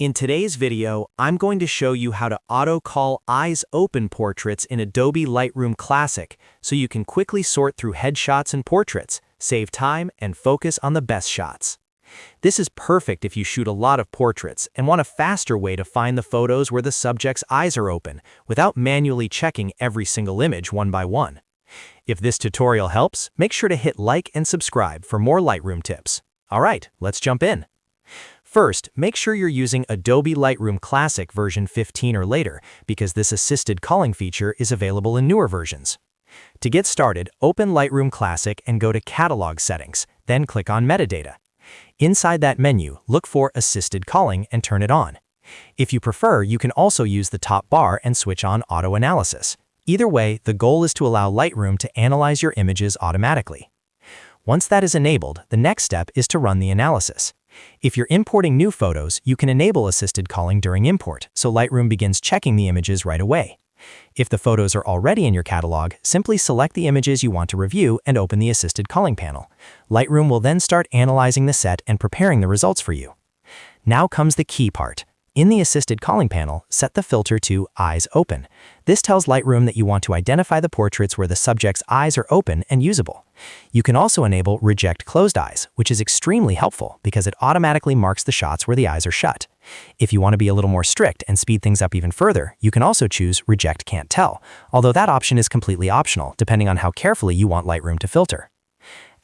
In today's video, I'm going to show you how to auto-cull eyes open portraits in Adobe Lightroom Classic so you can quickly sort through headshots and portraits, save time, and focus on the best shots. This is perfect if you shoot a lot of portraits and want a faster way to find the photos where the subject's eyes are open without manually checking every single image one by one. If this tutorial helps, make sure to hit like and subscribe for more Lightroom tips. Alright, let's jump in. First, make sure you're using Adobe Lightroom Classic version 15 or later because this assisted culling feature is available in newer versions. To get started, open Lightroom Classic and go to Catalog Settings, then click on Metadata. Inside that menu, look for Assisted Culling and turn it on. If you prefer, you can also use the top bar and switch on Auto Analysis. Either way, the goal is to allow Lightroom to analyze your images automatically. Once that is enabled, the next step is to run the analysis. If you're importing new photos, you can enable Assisted Culling during import, so Lightroom begins checking the images right away. If the photos are already in your catalog, simply select the images you want to review and open the Assisted Culling panel. Lightroom will then start analyzing the set and preparing the results for you. Now comes the key part. In the Assisted Culling panel, set the filter to Eyes Open. This tells Lightroom that you want to identify the portraits where the subject's eyes are open and usable. You can also enable Reject Closed Eyes, which is extremely helpful because it automatically marks the shots where the eyes are shut. If you want to be a little more strict and speed things up even further, you can also choose Reject Can't Tell, although that option is completely optional depending on how carefully you want Lightroom to filter.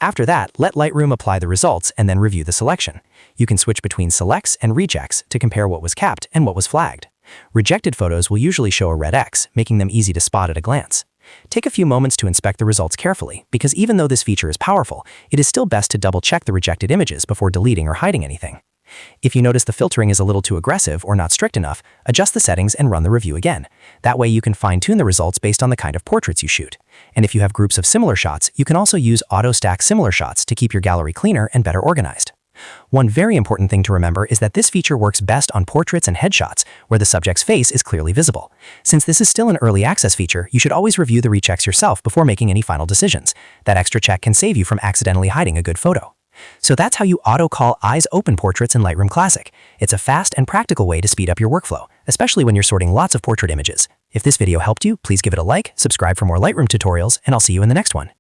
After that, let Lightroom apply the results and then review the selection. You can switch between selects and rejects to compare what was capped and what was flagged. Rejected photos will usually show a red X, making them easy to spot at a glance. Take a few moments to inspect the results carefully, because even though this feature is powerful, it is still best to double-check the rejected images before deleting or hiding anything. If you notice the filtering is a little too aggressive or not strict enough, adjust the settings and run the review again. That way you can fine-tune the results based on the kind of portraits you shoot. And if you have groups of similar shots, you can also use auto-stack similar shots to keep your gallery cleaner and better organized. One very important thing to remember is that this feature works best on portraits and headshots where the subject's face is clearly visible. Since this is still an early access feature, you should always review the rechecks yourself before making any final decisions. That extra check can save you from accidentally hiding a good photo. So that's how you auto-cull eyes open portraits in Lightroom Classic. It's a fast and practical way to speed up your workflow, especially when you're sorting lots of portrait images. If this video helped you, please give it a like, subscribe for more Lightroom tutorials, and I'll see you in the next one.